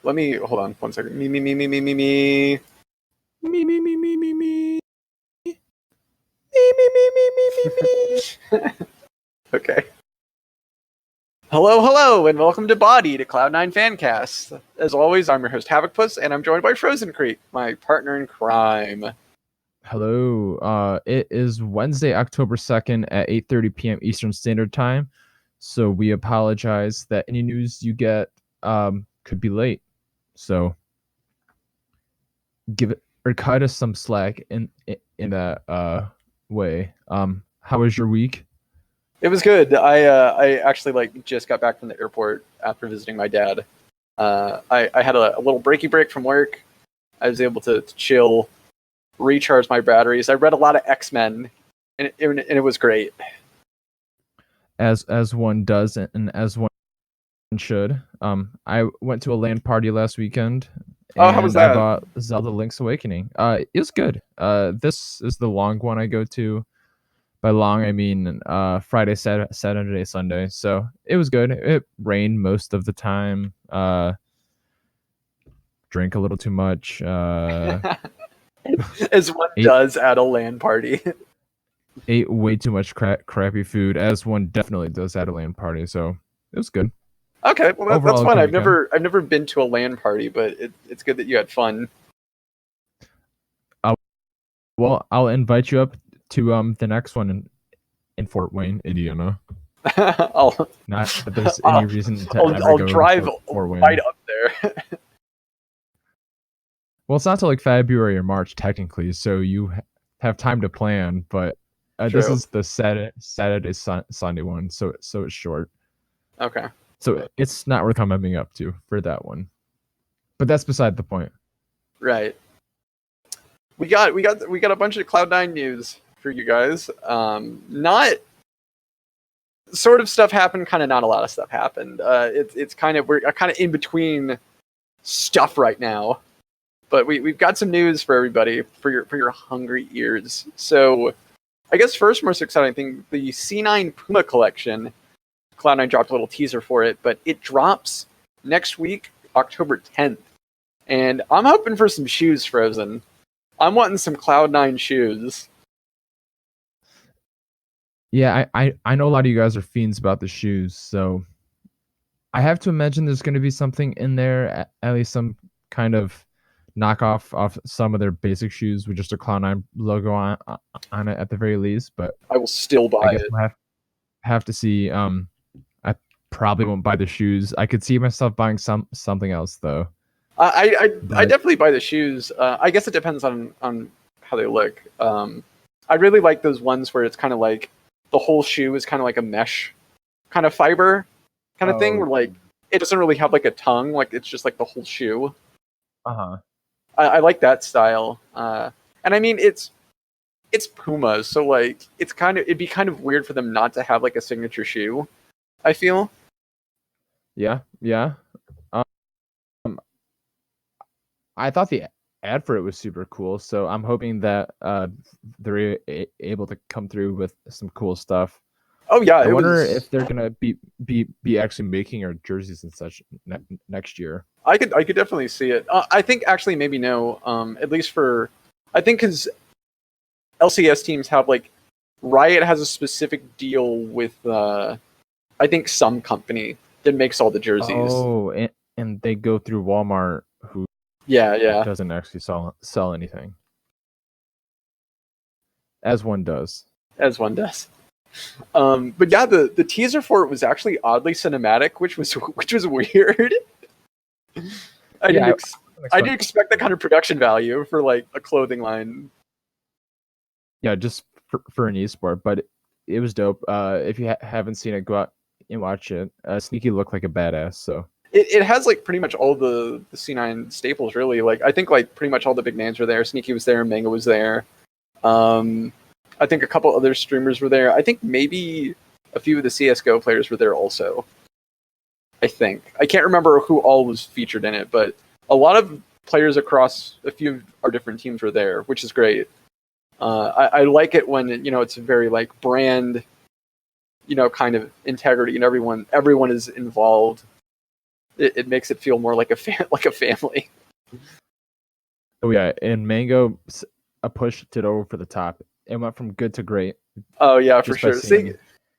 Let me hold on 1 second. Me. Okay. Hello, and welcome to Bodied, a Cloud9 fancast. As always, I'm your host Havokpus, and I'm joined by Frozencreek, my partner in crime. Hello. It is Wednesday, October 2nd at 8:30 p.m. Eastern Standard Time. So we apologize that any news you get could be late. So give it or cut us some slack in that way. How was your week? It was good. I actually just got back from the airport after visiting my dad. I had a little breaky break from work. I was able to chill, recharge my batteries. I read a lot of X-Men, and it was great. As one does, and as one should. I went to a LAN party last weekend. Oh, how was that? I bought Zelda Link's Awakening. It was good. This is the long one I go to. By long, I mean Friday, Saturday, Sunday. So it was good. It rained most of the time. Drank a little too much. As one does at a LAN party. Ate way too much crappy food, as one definitely does at a LAN party. So it was good. Okay, well that's fun. I've never been to a LAN party, but it's good that you had fun. Well, I'll invite you up to the next one in Fort Wayne, Indiana. Not that there's any reason to I'll drive Fort Wayne. Right up there. Well, it's not till like February or March technically, so you have time to plan. But this is the Saturday Sunday one, so it's short. Okay. So it's not worth coming up to for that one. But that's beside the point. Right. We got a bunch of Cloud9 news for you guys. Not sort of stuff happened, kind of not a lot of stuff happened. It's kind of we're kind of in between stuff right now. But we've got some news for everybody for your hungry ears. So I guess first most exciting thing, the C9 Puma collection. Cloud9 dropped a little teaser for it, but it drops next week, October 10th. And I'm hoping for some shoes, Frozen. I'm wanting some Cloud9 shoes. Yeah, I know a lot of you guys are fiends about the shoes, so I have to imagine there's going to be something in there, at least some kind of knockoff off some of their basic shoes with just a Cloud9 logo on it at the very least. But I will still buy it. We'll have to see. I probably won't buy the shoes. I could see myself buying something else though. I definitely buy the shoes. I guess it depends on how they look. I really like those ones where it's kind of like the whole shoe is kind of like a mesh kind of fiber kind of thing, where like it doesn't really have like a tongue, like it's just like the whole shoe. I like that style. And I mean it's Puma, so like it'd be kind of weird for them not to have like a signature shoe, I feel. Yeah. I thought the ad for it was super cool, so I'm hoping that they're able to come through with some cool stuff. Oh yeah, I wonder if they're gonna be actually making our jerseys and such next year. I could definitely see it. I think actually maybe no. At least for I think because LCS teams have like Riot has a specific deal with I think some company that makes all the jerseys. Oh, and they go through Walmart, who doesn't actually sell anything, as one does. But yeah, the teaser for it was actually oddly cinematic, which was weird. I didn't expect that kind of production value for like a clothing line. Yeah, just for an esport, but it was dope. If you haven't seen it, go out and watch it. Sneaky looked like a badass, so. It has like pretty much all the C9 staples, really. Like I think like pretty much all the big names were there. Sneaky was there, Manga was there. I think a couple other streamers were there. I think maybe a few of the CSGO players were there also. I think. I can't remember who all was featured in it, but a lot of players across a few of our different teams were there, which is great. I like it when it's a very like brand, kind of integrity, and everyone is involved. it makes it feel more like like a family. Oh yeah, and Mango pushed it over for the top. It went from good to great. Oh yeah, for Just by sure.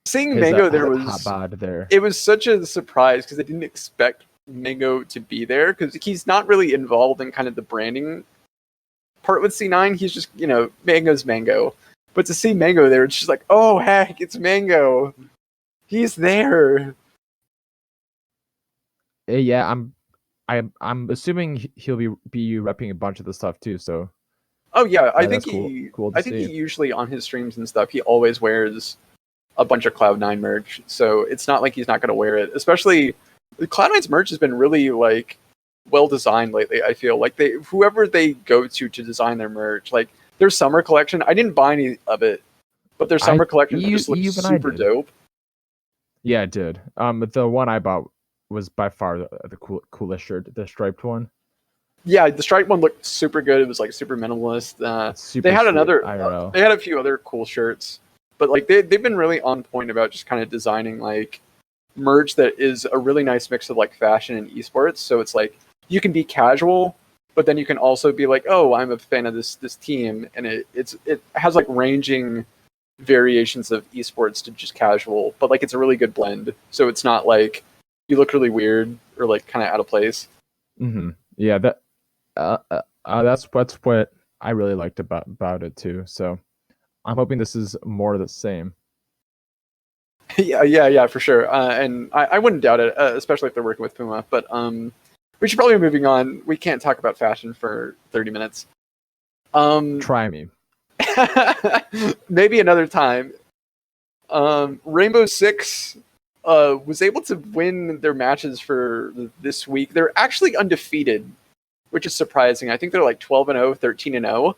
Seeing his Mango there hot was bod there. it was such a surprise because I didn't expect Mango to be there because he's not really involved in kind of the branding part with C9. He's just, Mango's Mango. But to see Mango there, it's just like, oh heck, it's Mango. He's there. Yeah, I'm assuming he'll be repping a bunch of the stuff too. So. Oh yeah, I think that's cool to I think see. he usually on his streams and stuff, he always wears a bunch of Cloud9 merch. So it's not like he's not going to wear it. Especially Cloud9's merch has been really like well designed lately. I feel like whoever they go to design their merch, like their summer collection. I didn't buy any of it, but their summer collection just looks super dope. Yeah, it did. The one I bought was by far the coolest shirt, the striped one. Yeah, the striped one looked super good. It was like super minimalist. They had they had a few other cool shirts, but like they've been really on point about just kind of designing like merch that is a really nice mix of like fashion and esports. So it's like you can be casual, but then you can also be like, oh, I'm a fan of this team, and it has like ranging variations of esports to just casual, but like it's a really good blend. So it's not like you look really weird or like kind of out of place. Mm-hmm. Yeah, that's what I really liked about it too. So I'm hoping this is more of the same. Yeah, for sure. And I wouldn't doubt it, especially if they're working with Puma. But we should probably be moving on. We can't talk about fashion for 30 minutes. Try me. Maybe another time. Rainbow Six was able to win their matches for this week. They're actually undefeated, which is surprising. I think they're like 12-0, 13-0,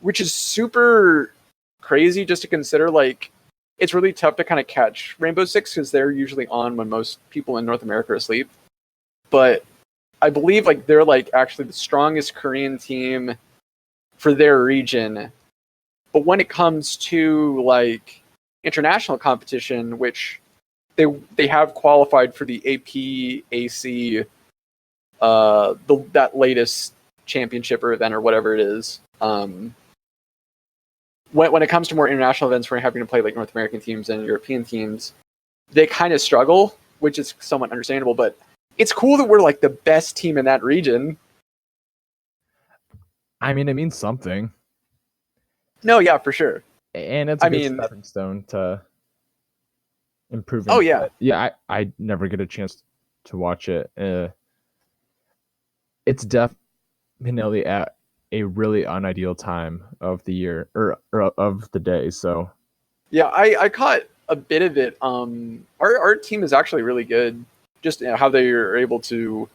which is super crazy just to consider. Like, it's really tough to kind of catch Rainbow Six because they're usually on when most people in North America are asleep. But I believe like they're like actually the strongest Korean team for their region. But when it comes to like international competition, which they have qualified for the APAC, that latest championship or event or whatever it is. When it comes to more international events where you're having to play like North American teams and European teams, they kind of struggle, which is somewhat understandable. But it's cool that we're like the best team in that region. I mean, it means something. No, yeah, for sure. And it's a good stepping stone to improving. Oh yeah, I never get a chance to watch it. It's definitely at a really unideal time of the year or of the day. So yeah, I caught a bit of it. Our team is actually really good. Just how they are able to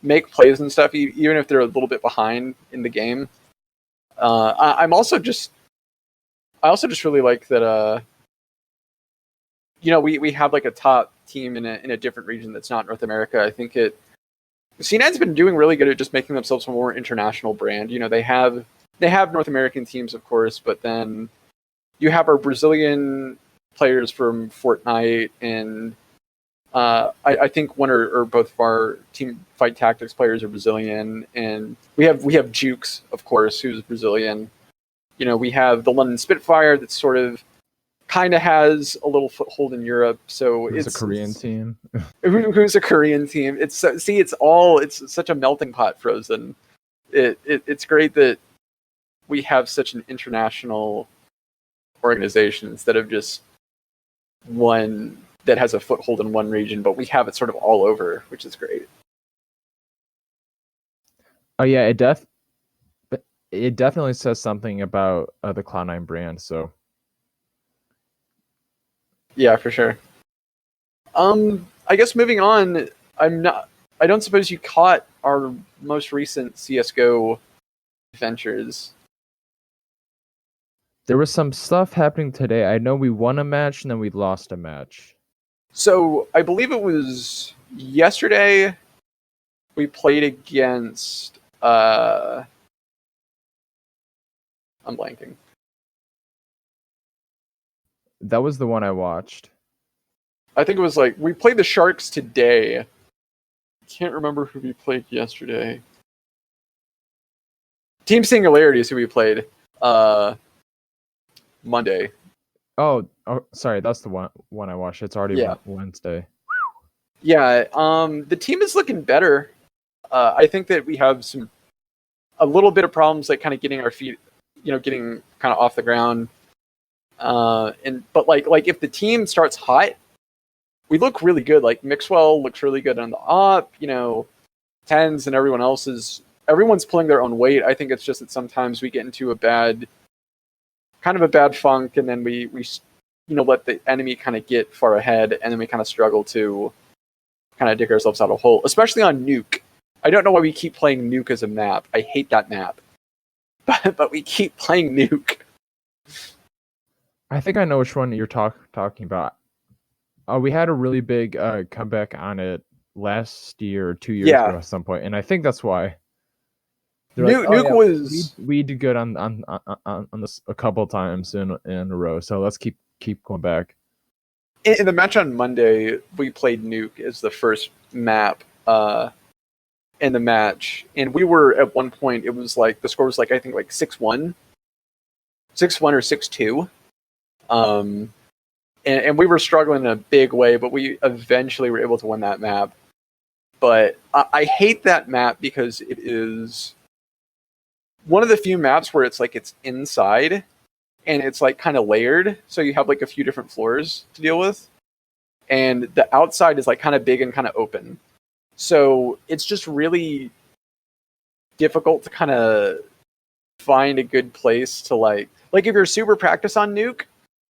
make plays and stuff, even if they're a little bit behind in the game. I also just really like that. We have like a top team in a different region that's not North America. I think C9's been doing really good at just making themselves a more international brand. They have North American teams, of course, but then you have our Brazilian players from Fortnite, and I think one or both of our Teamfight Tactics players are Brazilian, and we have Jukes, of course, who's Brazilian. We have the London Spitfire that's sort of kind of has a little foothold in Europe, so it's a Korean team. Who's a Korean team? It's such a melting pot, Frozen. It's great that we have such an international organization instead of just one that has a foothold in one region, but we have it sort of all over, which is great. Oh yeah, it definitely says something about the Cloud9 brand. So yeah, for sure. I guess moving on, I don't suppose you caught our most recent CSGO adventures. There was some stuff happening today. I know we won a match and then we lost a match. So I believe it was yesterday we played against I'm blanking. That was the one I watched. I think it was like we played the Sharks today, Can't remember who we played yesterday. Team Singularity is who we played Monday. Oh, sorry, that's the one I watched. It's already Wednesday. Yeah, the team is looking better. I think that we have a little bit of problems, like kind of getting our feet, getting kind of off the ground. But like if the team starts hot, we look really good. Like Mixwell looks really good on the op. Tens and everyone's pulling their own weight. I think it's just that sometimes we get into a bad funk, and then we let the enemy kind of get far ahead, and then we kind of struggle to kind of dig ourselves out of a hole, especially on Nuke. I don't know why we keep playing Nuke as a map. I hate that map, but we keep playing Nuke. I think I know which one you're talking about. We had a really big comeback on it last year or 2 years ago at some point, and I think that's why. Nuke was we did good on this a couple times in a row, so let's keep going back. In the match on Monday, we played Nuke as the first map in the match, and we were at one point. It was like the score was like I think like 6-1 or 6-2, and we were struggling in a big way, but we eventually were able to win that map. But I hate that map because it is one of the few maps where it's like it's inside and it's like kind of layered, so you have like a few different floors to deal with, and the outside is like kind of big and kind of open, so it's just really difficult to kind of find a good place to like if you're super practiced on Nuke,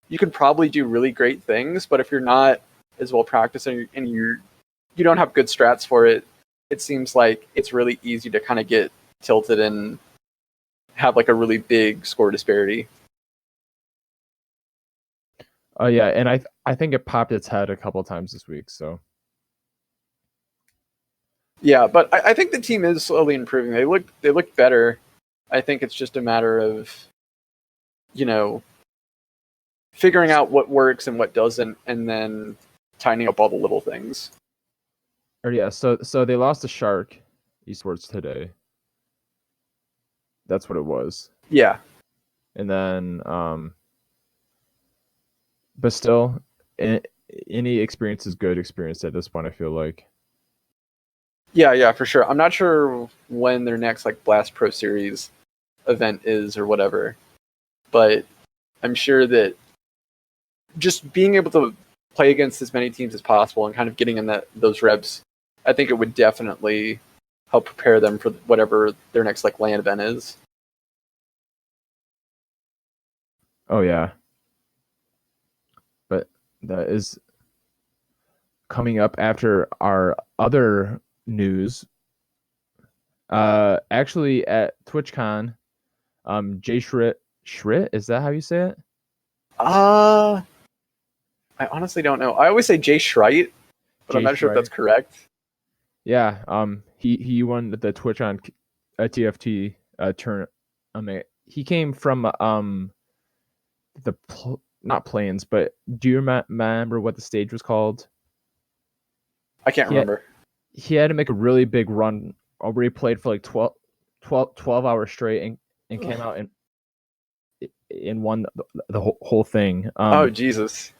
you can probably do really great things, but if you're not as well practiced and you don't have good strats for it, it seems like it's really easy to kind of get tilted and have like a really big score disparity. Yeah, and I think it popped its head a couple times this week. So yeah, but I think the team is slowly improving. They look better. I think it's just a matter of figuring out what works and what doesn't, and then tightening up all the little things. Or yeah, so they lost to Shark Esports today. That's what it was. Yeah. And then but still, any experience is good experience at this point, I feel like. Yeah, for sure. I'm not sure when their next like Blast Pro Series event is or whatever, but I'm sure that just being able to play against as many teams as possible and kind of getting in those reps, I think it would definitely help prepare them for whatever their next like LAN event is. Oh yeah. But that is coming up after our other news. Actually at TwitchCon, Jschritte, is that how you say it? I honestly don't know. I always say Jschritte, but I'm not sure if that's correct. Yeah, he won the TwitchCon TFT tournament. He came from not planes, but do you remember what the stage was called? I can't remember. He had to make a really big run where he played for like 12 hours straight and came out and won the whole thing. Oh Jesus!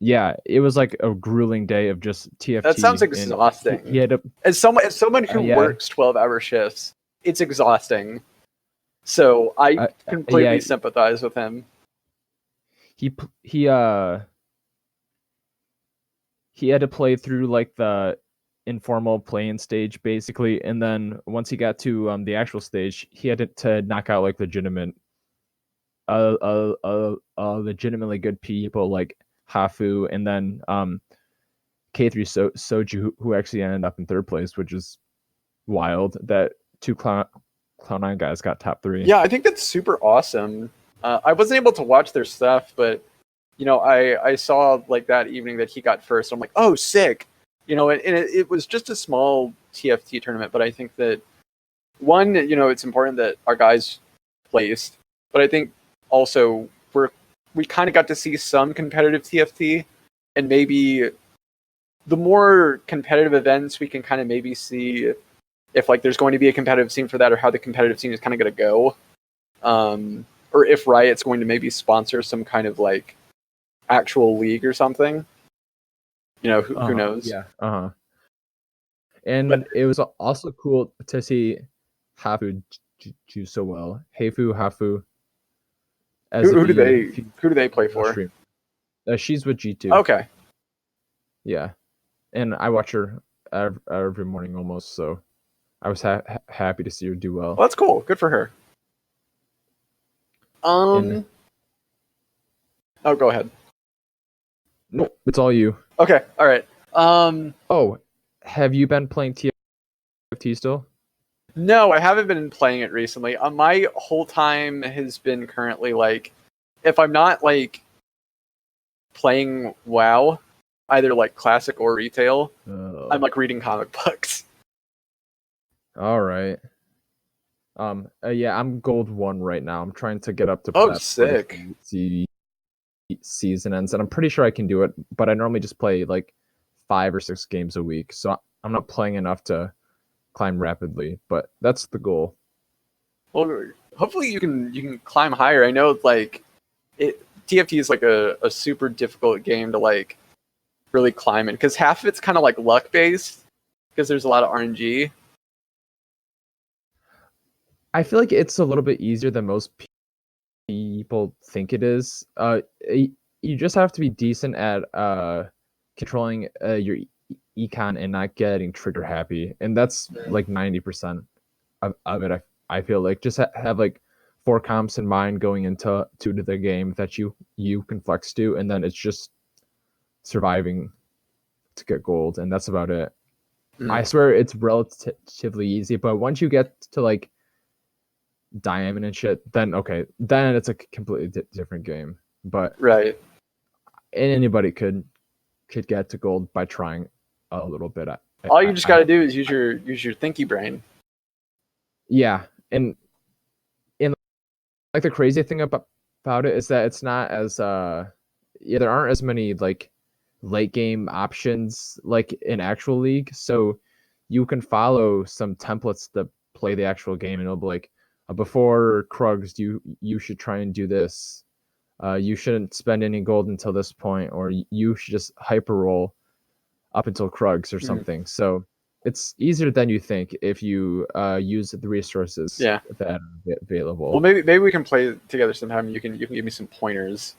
Yeah, it was like a grueling day of just TFT. That sounds exhausting. He had to, as someone who works 12-hour shifts, it's exhausting. So I completely sympathize with him. He had to play through like the informal playing stage basically, and then once he got to the actual stage, he had to knock out like legitimately good people like Hafu, and then K3 Soju, who actually ended up in third place, which is wild that two Cloud9 guys got top 3. Yeah, I think that's super awesome. I wasn't able to watch their stuff, but I saw like that evening that he got first. I'm like, oh, sick. And it was just a small TFT tournament, but I think that one, it's important that our guys placed, but I think also we kind of got to see some competitive TFT, and maybe the more competitive events we can kind of maybe see if like there's going to be a competitive scene for that, or how the competitive scene is kind of going to go, or if Riot's going to maybe sponsor some kind of like actual league or something. Who knows? Yeah. And But it was also cool to see Hafu do so well. Hafu. Who do they play for? She's with G2. Okay. Yeah, and I watch her every morning almost. So I was happy to see her do well. Well, that's cool. Good for her. Oh, go ahead. Nope, it's all you. Okay, all right. Oh, have you been playing TFT still? No, I haven't been playing it recently. My whole time has been currently like, if I'm not like playing WoW, either like classic or retail, I'm like reading comic books. All right. Yeah, I'm gold 1 right now. I'm trying to get up to sick. Season ends, and I'm pretty sure I can do it, but I normally just play like 5 or 6 games a week, so I'm not playing enough to climb rapidly, but that's the goal. Well, hopefully you can climb higher. I know like TFT is like a super difficult game to like really climb in, because half of it's kind of like luck based, because there's a lot of RNG. I feel like it's a little bit easier than most people think it is. You just have to be decent at controlling your econ and not getting trigger happy, and that's like 90% of it. I feel like just have like 4 comps in mind going into the game that you can flex to, and then it's just surviving to get gold, and that's about it. I swear it's relatively easy, but once you get to like diamond and shit, then it's a completely different game. But right, anybody could get to gold by trying a little bit. All you just got to do is use your thinky brain. Yeah, and like the crazy thing about it is that it's not as there aren't as many like late game options like in actual league, so you can follow some templates that play the actual game, and it'll be like, before Krugs, you should try and do this. You shouldn't spend any gold until this point, or you should just hyper roll up until Krugs or something. So it's easier than you think if you use the resources that are available. Well, maybe we can play together sometime. You can give me some pointers.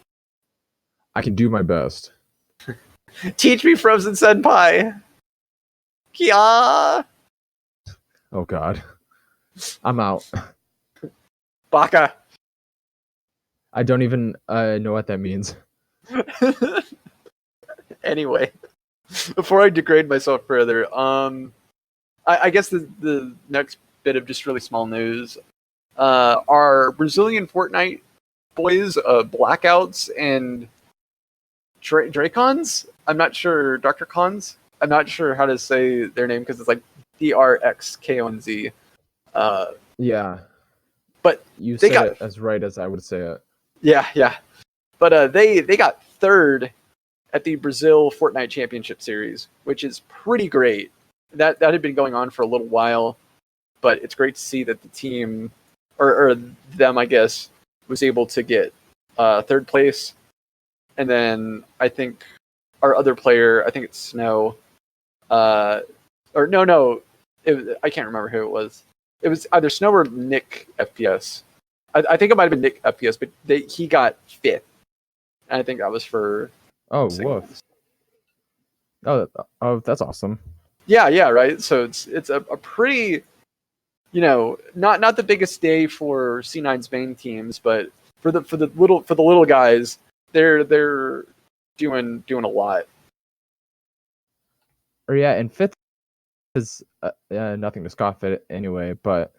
I can do my best. Teach me, Frozen Senpai. Kia. Oh God, I'm out. Baka. I don't even know what that means. Anyway, before I degrade myself further, I guess the next bit of just really small news, our Brazilian Fortnite boys, Blackouts and Dracons. I'm not sure, Dr. Cons. I'm not sure how to say their name, because it's like DRXKONZ. Yeah, but you said it as right as I would say it. Yeah. But they got 3rd at the Brazil Fortnite Championship Series, which is pretty great. That had been going on for a little while, but it's great to see that the team, or them, I guess, was able to get 3rd place. And then I think our other player, I think it's Snow, I can't remember who it was. It was either Snow or Nick FPS. I think it might have been Nick FPS, but he got 5th. And I think that was for... Oh, woof. Oh, that's awesome. Yeah, right? So it's a pretty, not the biggest day for C9's main teams, but for the little guys, they're doing a lot. Or yeah, and 5th is nothing to scoff at anyway, but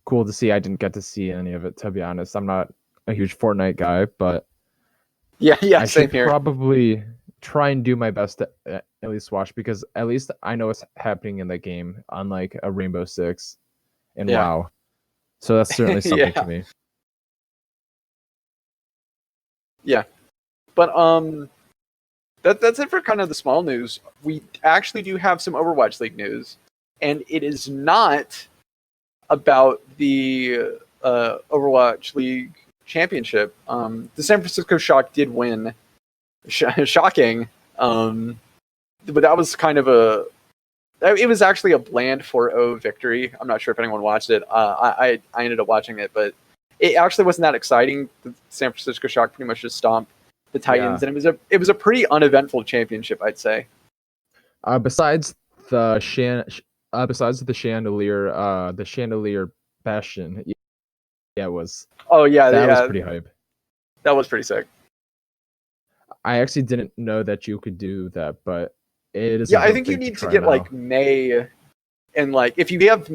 cool to see. I didn't get to see any of it, to be honest. I'm not a huge Fortnite guy, but yeah, I same should here. Probably try and do my best to at least watch, because at least I know what's happening in the game, unlike a Rainbow Six and WoW. So that's certainly something to me. Yeah, but that's it for kind of the small news. We actually do have some Overwatch League news, and it is not about the Overwatch League championship. The San Francisco Shock did win, shocking. But that was kind of it was actually a bland 4-0 victory. I'm not sure if anyone watched it. I ended up watching it, but it actually wasn't that exciting. The San Francisco Shock pretty much just stomped the Titans, and it was a pretty uneventful championship, I'd say. Besides the chandelier bastion, yeah, it was. Oh yeah, that was pretty hype. That was pretty sick. I actually didn't know that you could do that, but it is. Yeah, I think you need to get like May, and like if you have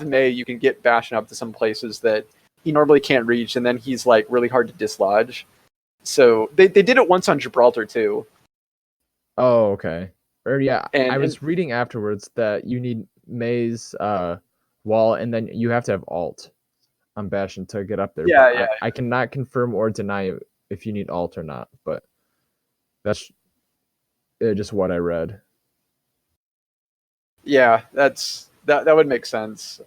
May, you can get Bastion up to some places that he normally can't reach, and then he's like really hard to dislodge. So they did it once on Gibraltar too. Oh, okay. Or yeah, I was reading afterwards that you need May's wall, and then you have to have alt on Bastion to get up there. Yeah, yeah. I cannot confirm or deny if you need alt or not, but that's just what I read. Yeah, that would make sense.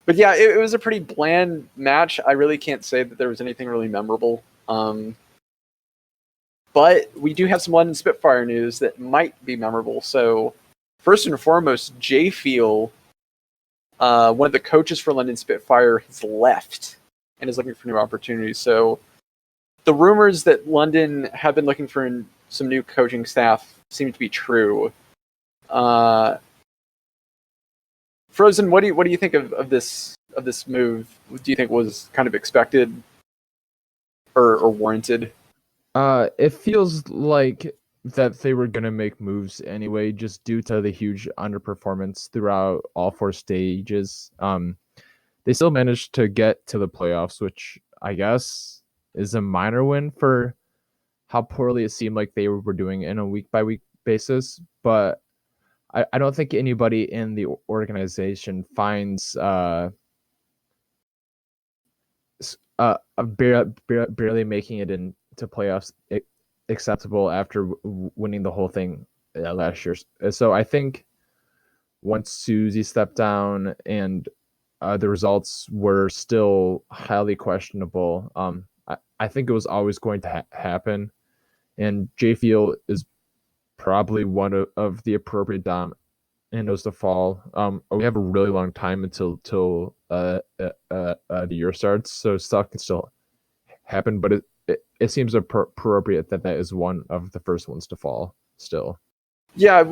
But yeah, it was a pretty bland match. I really can't say that there was anything really memorable. But we do have some London Spitfire news that might be memorable. So first and foremost, Jschritte, one of the coaches for London Spitfire, has left and is looking for new opportunities. So the rumors that London have been looking for some new coaching staff seem to be true. Frozen, what do you think of this move? Do you think was kind of expected or warranted? It feels like that they were gonna make moves anyway, just due to the huge underperformance throughout all 4 stages. They still managed to get to the playoffs, which I guess is a minor win for how poorly it seemed like they were doing in a week-by-week basis. But I don't think anybody in the organization finds barely making it into playoffs acceptable after winning the whole thing last year. So I think once Susie stepped down and the results were still highly questionable, I think it was always going to happen. And Jschritte is probably one of the appropriate dominoes to fall. We have a really long time until the year starts, so stuff can still happen. But it seems appropriate that is one of the first ones to fall still. Yeah,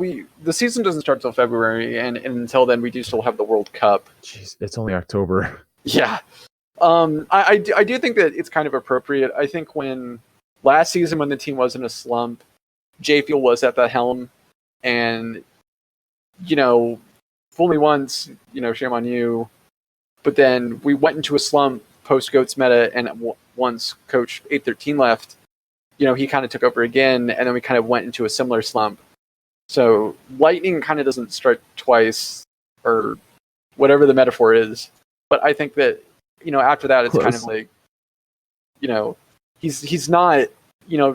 the season doesn't start till February, and until then we do still have the World Cup. Jeez, it's only October. Yeah. I do think that it's kind of appropriate. I think when last season, when the team was in a slump, Jschritte was at the helm, and fool me once, shame on you. But then we went into a slump post Goats meta, and once Coach 813 left, he kind of took over again, and then we kind of went into a similar slump. So lightning kind of doesn't strike twice, or whatever the metaphor is. But I think that after that, it's kind of like, he's not,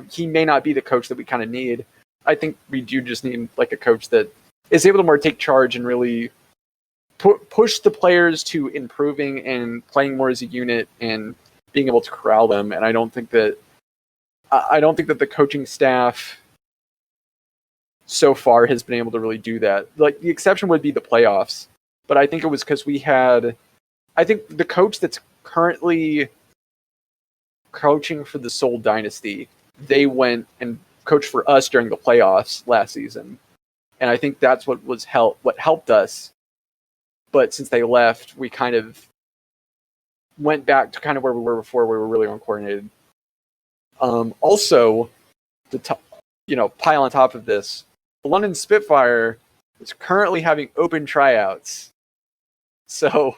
he may not be the coach that we kind of need. I think we do just need like a coach that is able to more take charge and really push the players to improving and playing more as a unit and being able to corral them. And I don't think that the coaching staff so far has been able to really do that. Like, the exception would be the playoffs, but I think it was because I think the coach that's currently coaching for the Seoul Dynasty, they went and coached for us during the playoffs last season. And I think that's what helped us. But since they left, we kind of went back to kind of where we were before, we were really uncoordinated. Also, pile on top of this, the London Spitfire is currently having open tryouts. So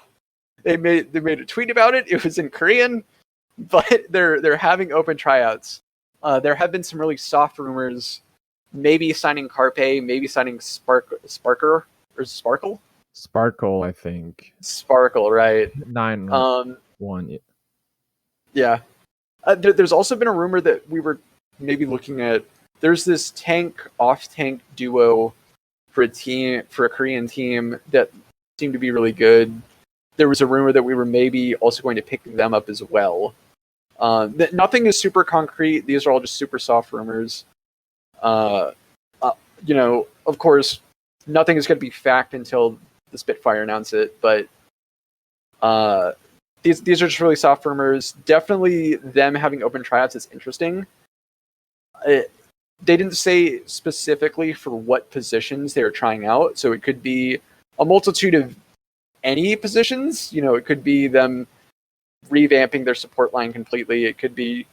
they made a tweet about it. It was in Korean, but they're having open tryouts. There have been some really soft rumors, maybe signing Carpe, maybe signing Sparkle, I think. Sparkle, right? 9-1. Yeah. There's also been a rumor that we were maybe looking at, there's this tank off tank duo for a Korean team that seemed to be really good. There was a rumor that we were maybe also going to pick them up as well. Nothing is super concrete. These are all just super soft rumors. Of course, nothing is going to be fact until the Spitfire announce it. But these are just really soft rumors. Definitely, them having open tryouts is interesting. They didn't say specifically for what positions they were trying out, so it could be a multitude of any positions. It could be them revamping their support line completely. It could be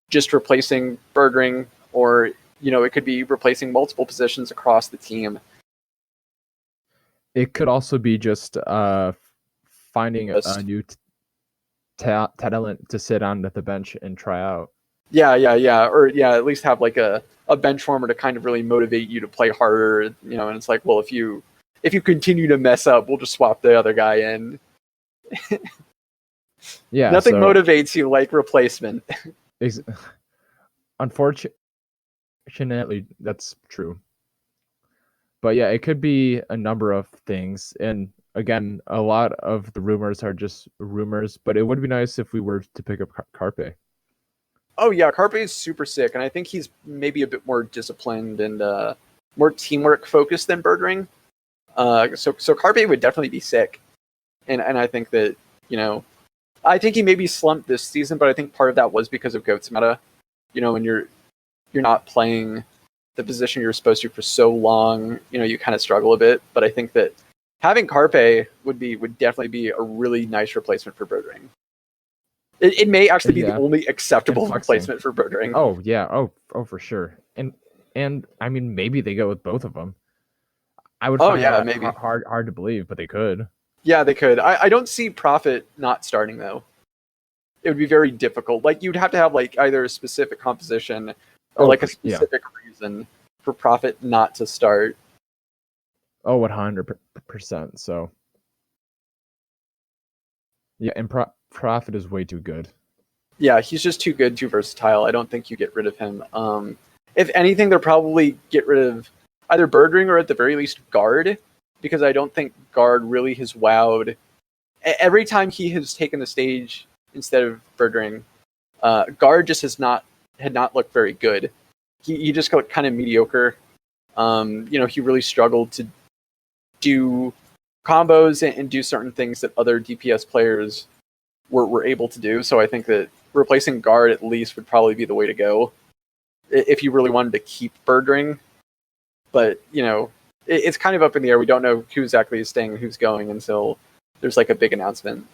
just replacing Bergring, or it could be replacing multiple positions across the team. It could also be just finding a new talent to sit on the bench and try out. Yeah, or at least have like a bench warmer to kind of really motivate you to play harder. And it's like, well, if you continue to mess up, we'll just swap the other guy in. Yeah, nothing motivates you like replacement. Unfortunately, that's true. But yeah, it could be a number of things. And again, a lot of the rumors are just rumors, but it would be nice if we were to pick up Carpe. Oh yeah, Carpe is super sick, and I think he's maybe a bit more disciplined and more teamwork focused than Bergring. So Carpe would definitely be sick. And I think that, I think he maybe slumped this season, but I think part of that was because of Goat's meta. When you're not playing the position you're supposed to for so long, you kind of struggle a bit. But I think that having Carpe would definitely be a really nice replacement for Bergring. It may actually be the only acceptable replacement for Bergring. Oh yeah, oh for sure. And I mean, maybe they go with both of them. I would find that maybe hard to believe, but they could. Yeah, they could. I don't see Prophet not starting though. It would be very difficult. Like you'd have to have like either a specific composition or a specific reason for Prophet not to start. Oh, 100%. So yeah, and Prophet is way too good. Yeah, he's just too good, too versatile. I don't think you get rid of him. If anything, they'll probably get rid of either Bergring or at the very least Guard, because I don't think Guard really has wowed. Every time he has taken the stage instead of Bergring, Guard just had not looked very good. He just got kind of mediocre. He really struggled to do combos and do certain things that other DPS players were able to do. So I think that replacing Guard at least would probably be the way to go if you really wanted to keep Bergring. But, it's kind of up in the air. We don't know who exactly is staying and who's going until there's like a big announcement.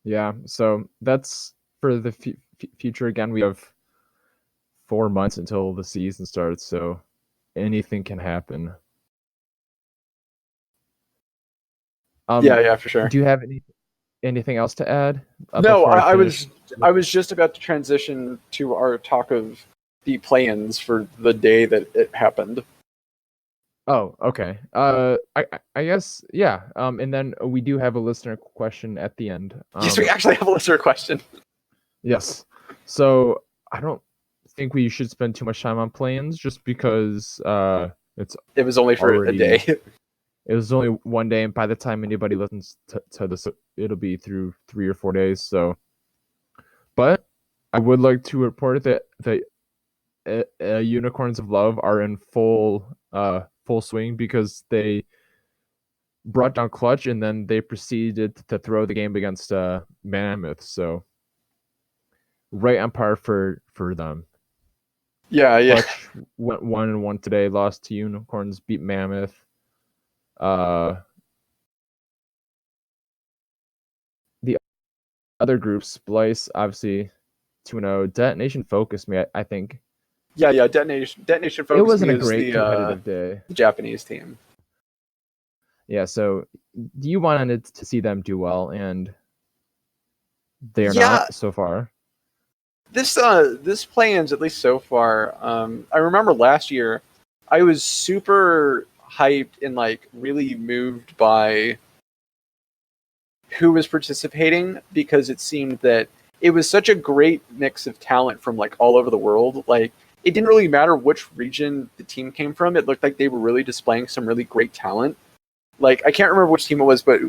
Yeah, so that's for the future. Again, we have 4 months until the season starts, so anything can happen. Yeah, for sure. Do you have anything else to add? No, I was just about to transition to our talk of the play-ins for the day that it happened. Oh, okay. I guess, yeah. And then we do have a listener question at the end. Yes, we actually have a listener question. Yes. So I don't think we should spend too much time on play-ins just because it was only for a day. It was only one day, and by the time anybody listens to this, it'll be through 3 or 4 days. So, but I would like to report that Unicorns of Love are in full swing because they brought down Clutch and then they proceeded to throw the game against Mammoth. So, right on par for them. Yeah. Clutch went 1-1 today, lost to Unicorns, beat Mammoth. The other group, Splice, obviously 2-0. Detonation focused me, I think. Yeah. Detonation focused me. It wasn't a great competitive day. The Japanese team. Yeah, so you wanted to see them do well, and they're not so far. This play-ins, at least so far. I remember last year, I was super hyped and like really moved by who was participating because it seemed that it was such a great mix of talent from like all over the world. Like it didn't really matter which region the team came from. It looked like they were really displaying some really great talent. Like I can't remember which team it was, but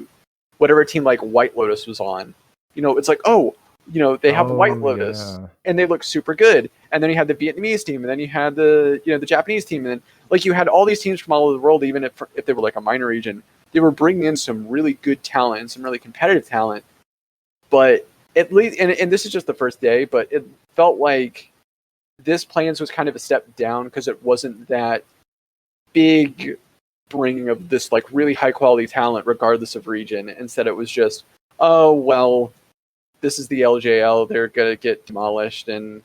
whatever team like White Lotus was on, it's like, oh, they have White Lotus and they look super good. And then you had the Vietnamese team, and then you had the the Japanese team, and then like you had all these teams from all over the world. Even if they were like a minor region, they were bringing in some really good talent and some really competitive talent. But at least, and this is just the first day, but it felt like this plans was kind of a step down because it wasn't that big bringing of this like really high quality talent regardless of region. Instead it was just, oh well, this is the LJL, they're gonna get demolished, and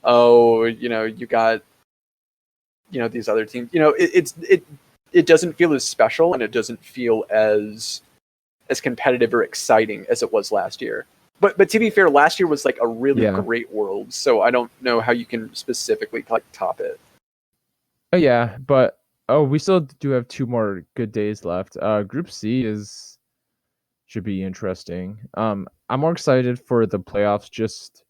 oh, you got these other teams. It doesn't feel as special, and it doesn't feel as competitive or exciting as it was last year. But to be fair, last year was like a really great world, so I don't know how you can specifically like top it. Oh yeah, but we still do have 2 more good days left. Group C should be interesting. I'm more excited for the playoffs just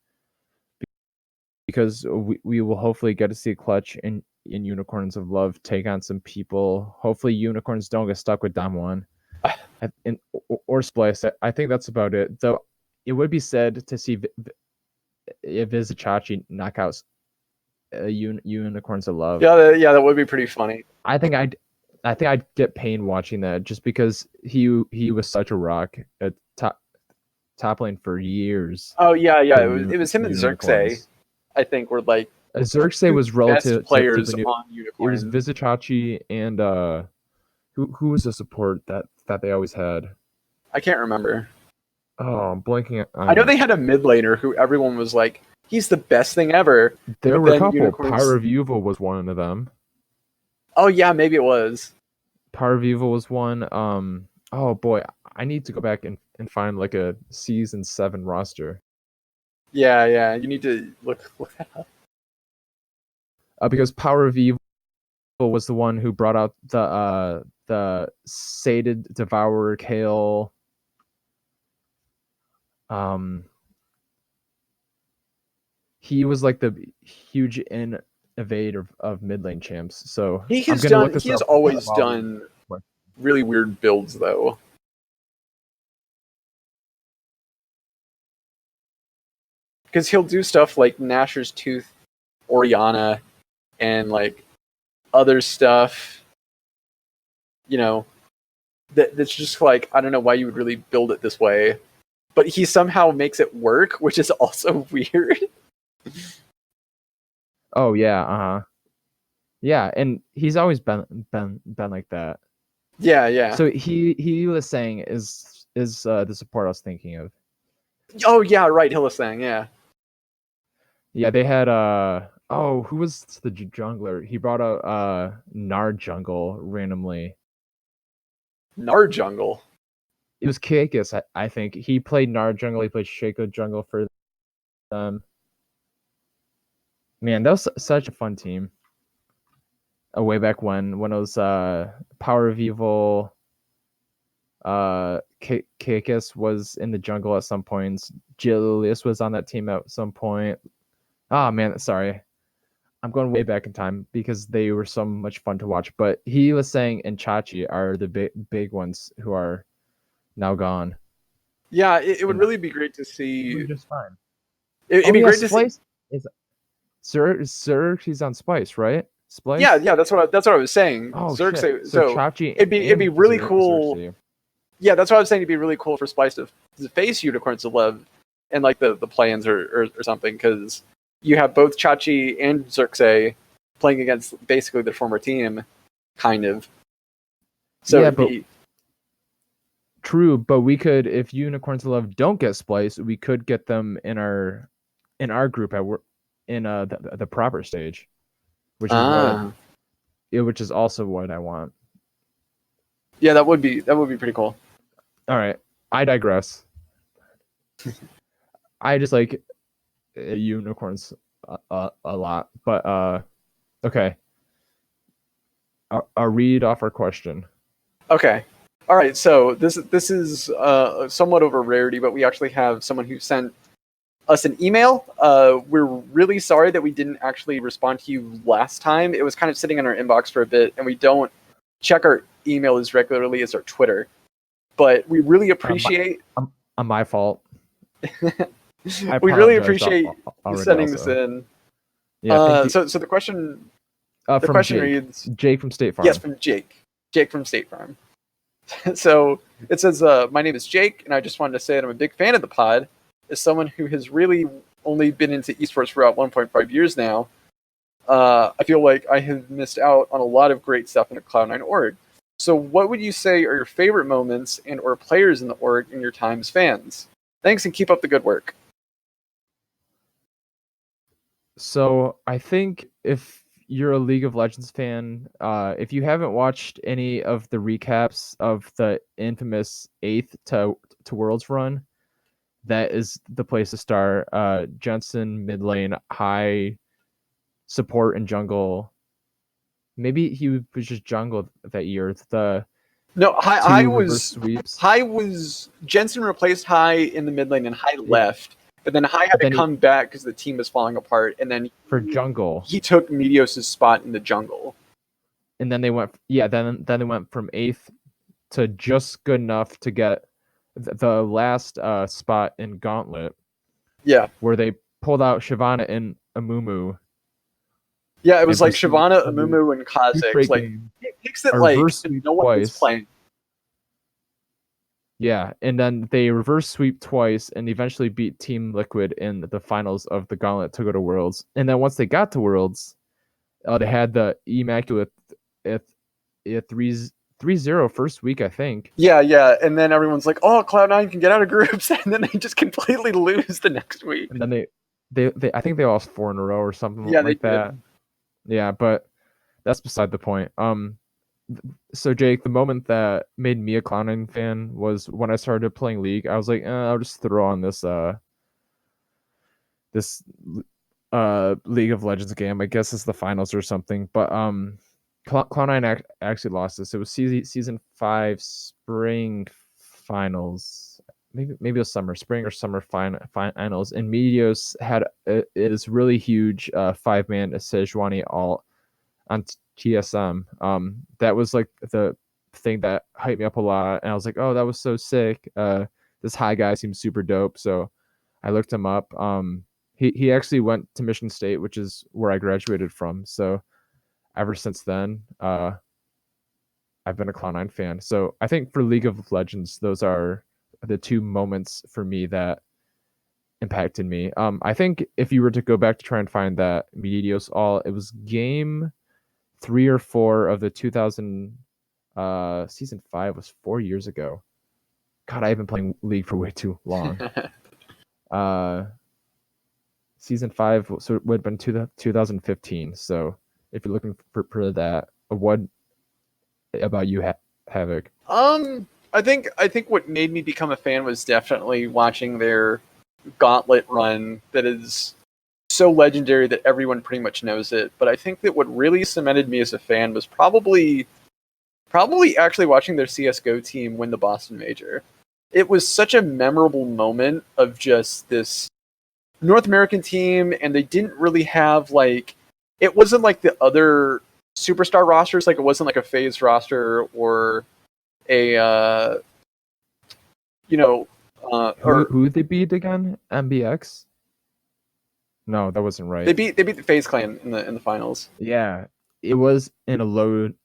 because we will hopefully get to see Clutch in Unicorns of Love take on some people. Hopefully Unicorns don't get stuck with Damwon or Splice. I think that's about it. Though it would be sad to see Vizichachi knock out Unicorns of Love. Yeah, that would be pretty funny. I think I'd get pain watching that just because he was such a rock at top lane for years. Oh yeah, it was him and Xerxes. I think were like Xerxes was relative players to on Unicorn. It was Vizichachi and who was the support that they always had? I can't remember. Oh, I'm blanking. I know they had a mid laner who everyone was like, he's the best thing ever. There were a couple. Pyre of Evil was one of them. Oh yeah, maybe it was. Pyre of Evil was one. Oh boy, I need to go back and find like a season 7 roster. Yeah, you need to look that up. Because Pyre of Evil was the one who brought out the Sated Devourer Kale. He was like the huge innovator of mid lane champs. So he has always done really weird builds though. Because he'll do stuff like Nashor's Tooth, Orianna, and like other stuff. That's just like, I don't know why you would really build it this way. But he somehow makes it work, which is also weird. Oh yeah, yeah, and he's always been like that. Yeah. So he was saying is the support I was thinking of. Oh yeah, right, Hylissang, yeah. Yeah, they had who was the jungler? He brought out Nard jungle randomly. Nard jungle. It was Kakis, I think. He played Nard jungle. He played Shaco jungle for them. Man, that was such a fun team. Way back when it was Pyre of Evil. Kakis was in the jungle at some points. Julius was on that team at some point. Ah, man, sorry. I'm going way back in time because they were so much fun to watch. But Hylissang and Chachi are the big ones who are now gone. Yeah, it would really be great to see. Just fine. It'd be great to see. Xerxes on Spice, right? Splice? Yeah, that's what I was saying. Oh, Xerxes. So Chachi it'd be really cool. Xerxes. Yeah, that's what I was saying. It'd be really cool for Splice to face Unicorns of Love and like the plans or something, because you have both Chachi and Xerxes playing against basically the former team, kind of. So yeah, true, but we could, if Unicorns of Love don't get Splice, we could get them in our group in the proper stage, which is also what I want. Yeah, that would be pretty cool. All right, I digress. I just like unicorns a lot, but okay. I'll read off our question. Okay. All right. So this is somewhat of a rarity, but we actually have someone who sent us an email. We're really sorry that we didn't actually respond to you last time. It was kind of sitting in our inbox for a bit, and we don't check our email as regularly as our Twitter. But we really appreciate... on my fault. We really appreciate you sending this in. Yeah, so the question... the question Jake. Reads, Jake from State Farm. Yes, from Jake. Jake from State Farm. So it says, my name is Jake, and I just wanted to say that I'm a big fan of the pod. As someone who has really only been into esports for about 1.5 years now, I feel like I have missed out on a lot of great stuff in the Cloud9 org. So what would you say are your favorite moments and or players in the org in your time as fans? Thanks, and keep up the good work. So I think if you're a League of Legends fan, if you haven't watched any of the recaps of the infamous 8th to Worlds run, that is the place to start. Jensen, mid lane, high support and jungle. Maybe he was just jungle that year. High was Jensen replaced High in the mid lane and High left, but then High had to come back because the team was falling apart, and then for jungle he took Meteos' spot in the jungle. And then they went then they went from 8th to just good enough to get the last spot in Gauntlet. Yeah. Where they pulled out Shyvana and Amumu. Yeah, it was like Shyvana, Amumu, and Kha'Zix. Like, picks that like no one was playing. Yeah, and then they reverse sweep twice and eventually beat Team Liquid in the finals of the Gauntlet to go to Worlds. And then once they got to Worlds, they had the Immaculate 3-0 first week, I think. Yeah, and then everyone's like, "Oh, Cloud9 can get out of groups," and then they just completely lose the next week. And then they I think they lost 4 in a row or something like that. Did. Yeah, but that's beside the point. So Jake, the moment that made me a Cloud9 fan was when I started playing League. I was like, I'll just throw on this League of Legends game. I guess it's the finals or something. But Cloud9 actually lost this. It was season 5 spring finals. Maybe it was spring or summer finals. And Meteos had this really huge 5-man Sejuani ult on TSM. That was like the thing that hyped me up a lot, and I was like, oh, that was so sick. This High guy seems super dope, so I looked him up. He actually went to Michigan State, which is where I graduated from. So ever since then, I've been a Cloud9 fan. So I think for League of Legends, those are the 2 moments for me that impacted me. I think if you were to go back to try and find that Meteos all, it was game 3 or 4 of the 2000 season 5 was 4 years ago. God, I've been playing League for way too long. Season 5 so it would have been 2015. So if you're looking for that, what about you, Havoc? I think what made me become a fan was definitely watching their Gauntlet run that is so legendary that everyone pretty much knows it. But I think that what really cemented me as a fan was probably actually watching their CSGO team win the Boston Major. It was such a memorable moment of just this North American team, and they didn't really have it wasn't like the other superstar rosters. Like, it wasn't like a FaZe roster or a who they beat again? MBX? No, that wasn't right. They beat the FaZe Clan in the finals. Yeah, it was in a loaded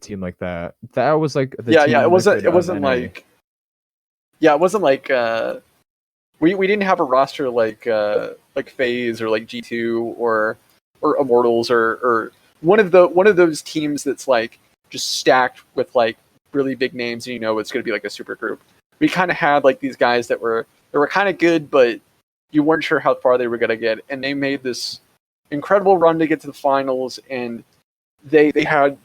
team like that. That was like the team. It wasn't like we didn't have a roster like FaZe or like G2 or Immortals or one of those teams that's like just stacked with like really big names, and it's going to be like a super group. We kind of had like these guys that were kind of good, but you weren't sure how far they were going to get, and they made this incredible run to get to the finals, and they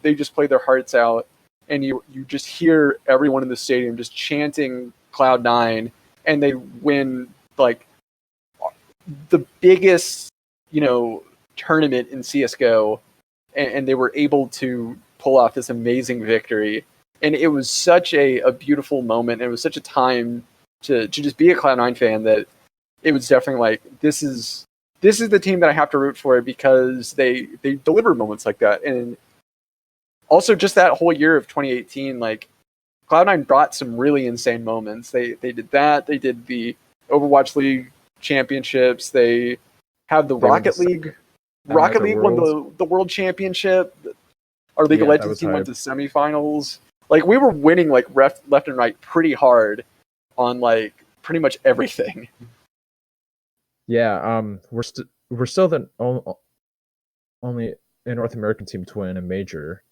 just played their hearts out, and you just hear everyone in the stadium just chanting Cloud9, and they win like the biggest tournament in CSGO, and they were able to pull off this amazing victory. And it was such a beautiful moment. It was such a time to just be a Cloud9 fan that it was definitely like, this is the team that I have to root for because they deliver moments like that. And also just that whole year of 2018, like Cloud9 brought some really insane moments. They did that. They did the Overwatch League championships. They have the Rocket League. Rocket League won the World Championship. Our League of Legends team went to semifinals. Like, we were winning like left and right pretty hard on like pretty much everything. Yeah, we're still the only North American team to win a major,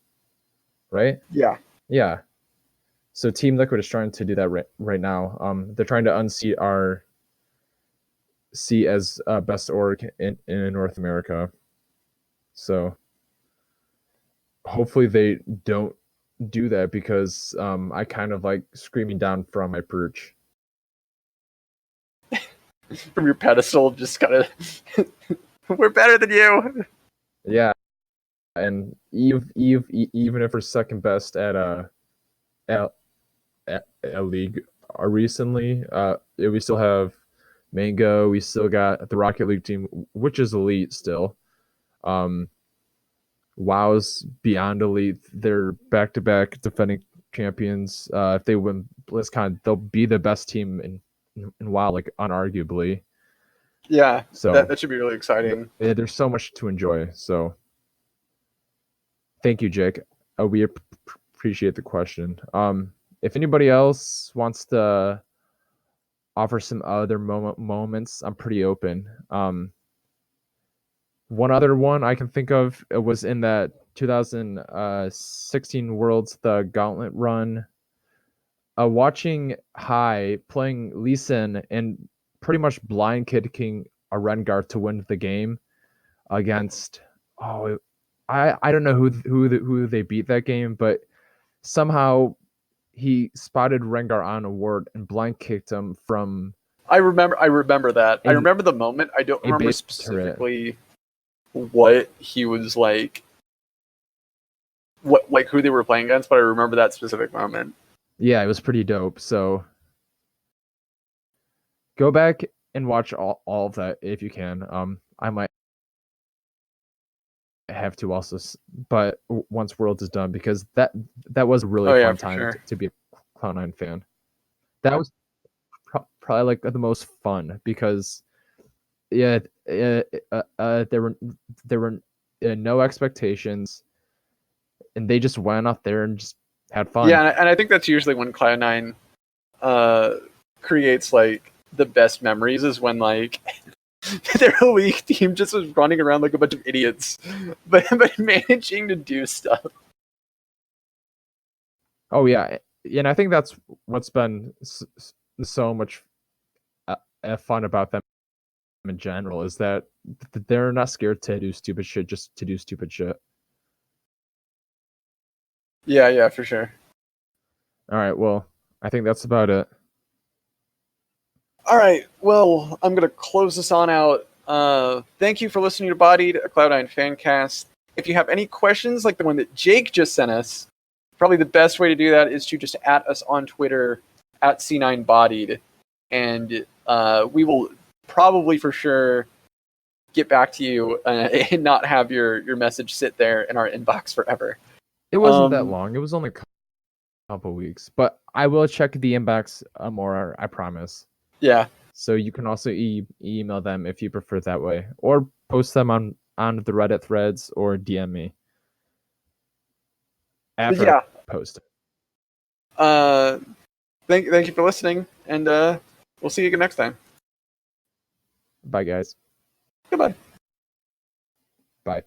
right? Yeah. Yeah. So Team Liquid is trying to do that right now. They're trying to unseat our seat as best org in North America. So hopefully they don't do that, because I kind of like screaming down from my perch. From your pedestal, just kind of, we're better than you. Yeah, and even if we're second best at a league recently, we still have Mango. We still got the Rocket League team, which is elite still. WoW's beyond elite. They're back-to-back defending champions. If they win BlizzCon, they'll be the best team in WoW, like unarguably. Yeah, so that should be really exciting. There's so much to enjoy. So thank you, Jake. We appreciate the question. If anybody else wants to offer some other moments, I'm pretty open. One other one I can think of was in that 2016 Worlds, the Gauntlet run. Watching High playing Lee Sin and pretty much blind kicking a Rengar to win the game against, I don't know who they beat that game, but somehow he spotted Rengar on a ward and blind kicked him from. I remember that. I remember the moment. I don't remember specifically what he was like, who they were playing against, but I remember that specific moment. Yeah, it was pretty dope. So go back and watch all of that if you can. I might have to also, but once Worlds is done, because that was a really fun time to be a Cloud9 fan. That was probably like the most fun, because there were no expectations, and they just went out there and just had fun. Yeah, and I think that's usually when Cloud9 creates like the best memories, is when like their league team just was running around like a bunch of idiots, but managing to do stuff. Oh yeah, and I think that's what's been so much fun about them in general, is that they're not scared to do stupid shit just to do stupid shit. Yeah, for sure. All right, well, I think that's about it. All right, well, I'm going to close this on out. Thank you for listening to Bodied, a Cloud9 fancast. If you have any questions like the one that Jake just sent us, probably the best way to do that is to just @ us on Twitter at C9Bodied, and we will probably for sure get back to you and not have your message sit there in our inbox forever. It wasn't that long. It was only a couple weeks, but I will check the inbox more, I promise. Yeah. So you can also email them if you prefer that way, or post them on the Reddit threads, or DM me after I post. Thank you for listening, and we'll see you again next time. Bye, guys. Goodbye. Bye.